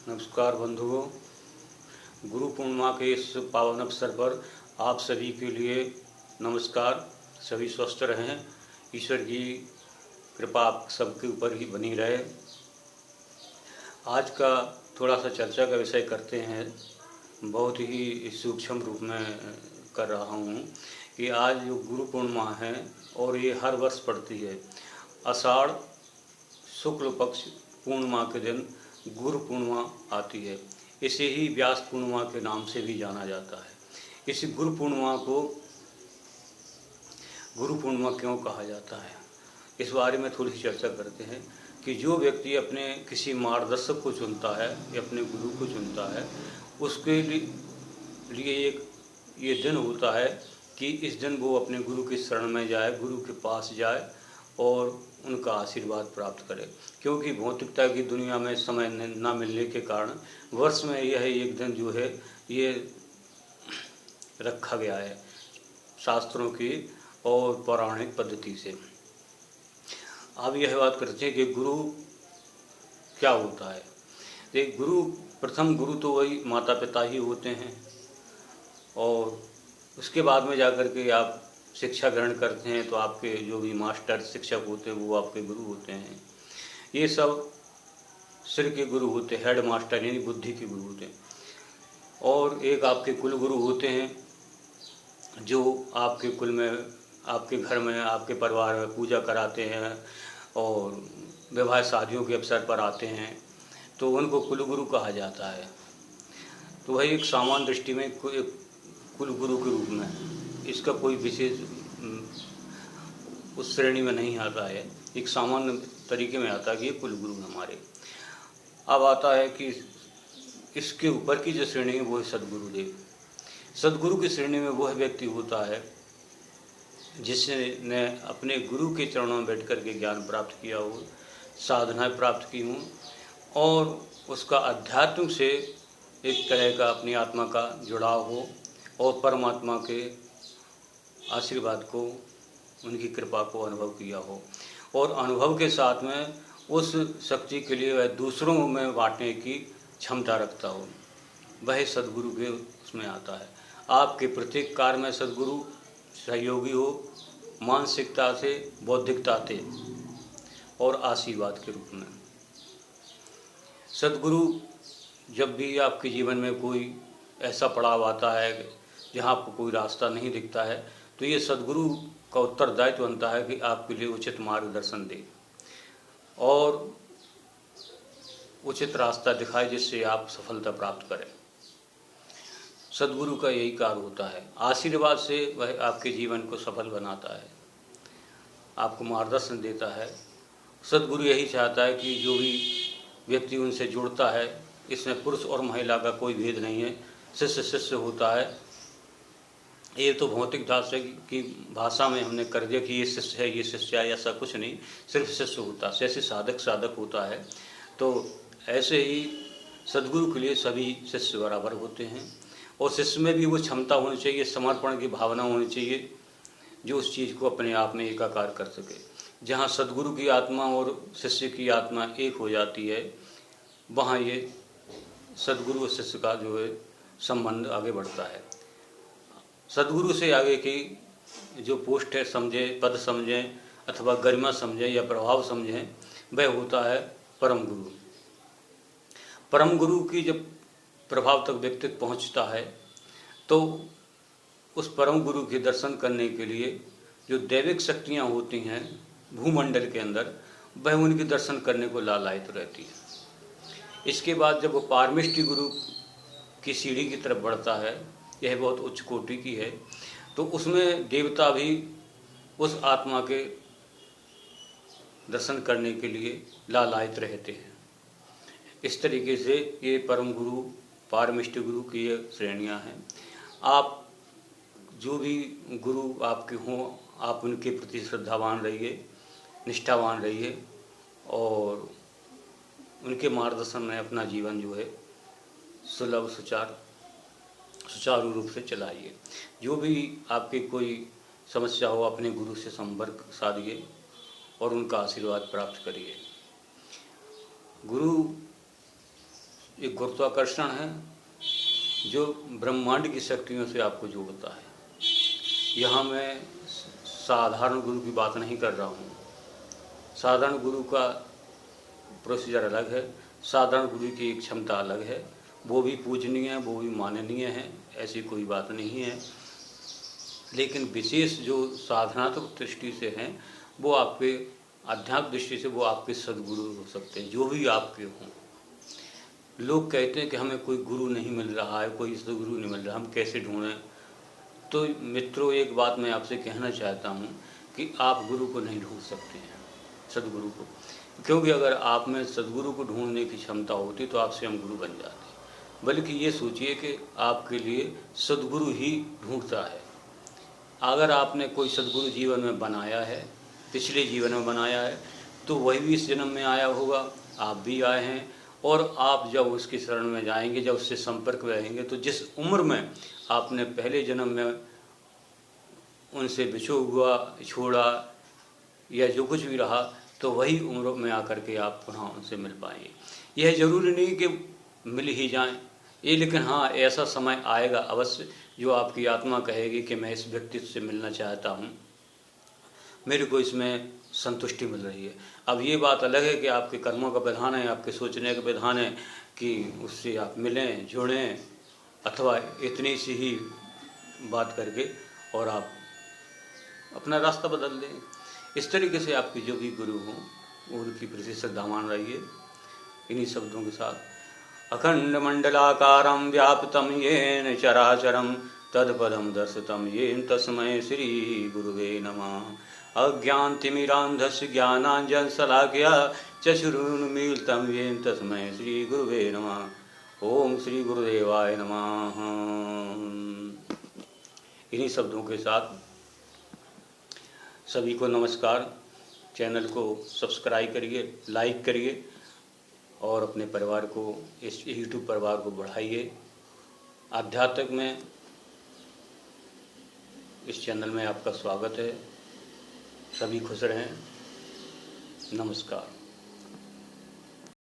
नमस्कार बंधुओं। गुरु पूर्णिमा के इस पावन अवसर पर आप सभी के लिए नमस्कार। सभी स्वस्थ रहें, ईश्वर की कृपा आप सबके ऊपर ही बनी रहे। आज का थोड़ा सा चर्चा का विषय करते हैं, बहुत ही सूक्ष्म रूप में कर रहा हूँ कि आज जो गुरु पूर्णिमा है और ये हर वर्ष पड़ती है। आषाढ़ शुक्ल पक्ष पूर्णिमा के दिन गुरु पूर्णिमा आती है। इसे ही व्यास पूर्णिमा के नाम से भी जाना जाता है। इस गुरु पूर्णिमा को गुरु पूर्णिमा क्यों कहा जाता है, इस बारे में थोड़ी सी चर्चा करते हैं कि जो व्यक्ति अपने किसी मार्गदर्शक को चुनता है या अपने गुरु को चुनता है, उसके लिए एक ये दिन होता है कि इस दिन वो अपने गुरु की शरण में जाए, गुरु के पास जाए और उनका आशीर्वाद प्राप्त करे। क्योंकि भौतिकता की दुनिया में समय न मिलने के कारण वर्ष में यह एक दिन जो है ये रखा गया है शास्त्रों की और पौराणिक पद्धति से। अब यह बात करते हैं कि गुरु क्या होता है। एक गुरु, प्रथम गुरु तो वही माता पिता ही होते हैं और उसके बाद में जाकर के आप शिक्षा ग्रहण करते हैं तो आपके जो भी मास्टर शिक्षक होते हैं वो आपके गुरु होते हैं। ये सब सिर के गुरु होते हैं, हेड मास्टर यानी बुद्धि के गुरु होते हैं। और एक आपके कुल गुरु होते हैं जो आपके कुल में, आपके घर में, आपके परिवार में पूजा कराते हैं और विवाह शादियों के अवसर पर आते हैं, तो उनको कुल गुरु कहा जाता है। तो वही एक सामान्य दृष्टि में कुल गुरु के रूप में, इसका कोई विशेष उस श्रेणी में नहीं आता है, एक सामान्य तरीके में आता है कि ये कुल गुरु हमारे। अब आता है कि इसके ऊपर की जो श्रेणी है वो है सदगुरुदेव। सदगुरु की श्रेणी में वह व्यक्ति होता है जिसने अपने गुरु के चरणों में बैठ कर के ज्ञान प्राप्त किया हो, साधनाएं प्राप्त की हों और उसका अध्यात्म से एक तरह का अपनी आत्मा का जुड़ाव हो और परमात्मा के आशीर्वाद को, उनकी कृपा को अनुभव किया हो और अनुभव के साथ में उस शक्ति के लिए वह दूसरों में बांटने की क्षमता रखता हो, वह सदगुरु के उसमें आता है। आपके प्रत्येक कार्य में सदगुरु सहयोगी हो, मानसिकता से, बौद्धिकता से और आशीर्वाद के रूप में। सदगुरु जब भी आपके जीवन में कोई ऐसा पड़ाव आता है जहाँ आपको कोई रास्ता नहीं दिखता है, तो ये सदगुरु का उत्तरदायित्व बनता है कि आपके लिए उचित मार्गदर्शन दे और उचित रास्ता दिखाए जिससे आप सफलता प्राप्त करें। सदगुरु का यही कार्य होता है। आशीर्वाद से वह आपके जीवन को सफल बनाता है, आपको मार्गदर्शन देता है। सदगुरु यही चाहता है कि जो भी व्यक्ति उनसे जुड़ता है, इसमें पुरुष और महिला का कोई भेद नहीं है, शिष्य शिष्य होता है। ये तो भौतिक शास्त्र की भाषा में हमने कर दिया कि ये शिष्य है, ये शिष्य है, ऐसा कुछ नहीं, सिर्फ शिष्य होता है। जैसे साधक साधक होता है, तो ऐसे ही सदगुरु के लिए सभी शिष्य बराबर होते हैं और शिष्य में भी वो क्षमता होनी चाहिए, समर्पण की भावना होनी चाहिए जो उस चीज़ को अपने आप में एकाकार कर सके। जहाँ सदगुरु की आत्मा और शिष्य की आत्मा एक हो जाती है, वहाँ ये सदगुरु और शिष्य का जो है संबंध आगे बढ़ता है। सदगुरु से आगे की जो पोस्ट है समझें, पद समझें अथवा गरिमा समझें या प्रभाव समझें, वह होता है परम गुरु। परम गुरु की जब प्रभाव तक व्यक्ति पहुंचता है तो उस परम गुरु के दर्शन करने के लिए जो दैविक शक्तियां होती हैं भूमंडल के अंदर, वह उनके दर्शन करने को लालायित रहती है। इसके बाद जब वो पारमिष्टि गुरु की सीढ़ी की तरफ बढ़ता है, यह बहुत उच्च कोटि की है, तो उसमें देवता भी उस आत्मा के दर्शन करने के लिए लालायित रहते हैं। इस तरीके से ये परम गुरु, पारमिष्टि गुरु की ये श्रेणियाँ हैं। आप जो भी गुरु आपके हों, आप उनके प्रति श्रद्धावान रहिए, निष्ठावान रहिए और उनके मार्गदर्शन में अपना जीवन जो है सुलभ सुचारू रूप से चलाइए। जो भी आपकी कोई समस्या हो, अपने गुरु से संपर्क साधिए और उनका आशीर्वाद प्राप्त करिए। गुरु एक गुरुत्वाकर्षण है जो ब्रह्मांड की शक्तियों से आपको जोड़ता है। यहाँ मैं साधारण गुरु की बात नहीं कर रहा हूँ। साधारण गुरु का प्रोसीजर अलग है, साधारण गुरु की एक क्षमता अलग है, वो भी पूजनीय है, वो भी माननीय है, ऐसी कोई बात नहीं है। लेकिन विशेष जो साधनात्मक दृष्टि से हैं वो आपके आध्यात्मिक दृष्टि से वो आपके सद्गुरु हो सकते हैं, जो भी आपके हों। लोग कहते हैं कि हमें कोई गुरु नहीं मिल रहा है, कोई सद्गुरु नहीं मिल रहा, हम कैसे ढूंढें। तो मित्रों, एक बात मैं आपसे कहना चाहता हूँ कि आप गुरु को नहीं ढूंढ सकते हैं, सद्गुरु को, क्योंकि अगर आप में सद्गुरु को ढूंढने की क्षमता होती तो आप स्वयं गुरु बन जाते। बल्कि ये सोचिए कि आपके लिए सद्गुरु ही ढूंढता है। अगर आपने कोई सद्गुरु जीवन में बनाया है, पिछले जीवन में बनाया है, तो वही भी इस जन्म में आया होगा, आप भी आए हैं। और आप जब उसकी शरण में जाएंगे, जब उससे संपर्क में रहेंगे, तो जिस उम्र में आपने पहले जन्म में उनसे बिछो हुआ, छोड़ा या जो कुछ भी रहा, तो वही उम्र में आकर के आप पुनः उनसे मिल पाएंगे। यह जरूरी नहीं कि मिल ही जाएं ये, लेकिन हाँ, ऐसा समय आएगा अवश्य जो आपकी आत्मा कहेगी कि मैं इस व्यक्ति से मिलना चाहता हूँ, मेरे को इसमें संतुष्टि मिल रही है। अब ये बात अलग है कि आपके कर्मों का विधान है, आपके सोचने का विधान है कि उससे आप मिलें, जुड़ें, अथवा इतनी सी ही बात करके और आप अपना रास्ता बदल दें। इस तरीके से आपकी जो भी गुरु हों उनकी प्रति श्रद्धावान रहिए। इन्हीं शब्दों के साथ अखंड मंडलाकारं व्याप्तं येन चराचरं तत्पदं दर्शितं येन तस्मै श्री गुरुवे नमः। अज्ञानतिमिरान्धस्य ज्ञानाञ्जनशलाकया चक्षुरुन्मीलितं येन तस्मै श्री गुरुवे नमः। ओम श्री गुरुदेवाय नमः। इन्हीं शब्दों के साथ सभी को नमस्कार। चैनल को सब्सक्राइब करिए, लाइक करिए और अपने परिवार को, इस यूट्यूब परिवार को बढ़ाइए। आध्यात्मिक में इस चैनल में आपका स्वागत है। सभी खुश रहें। नमस्कार।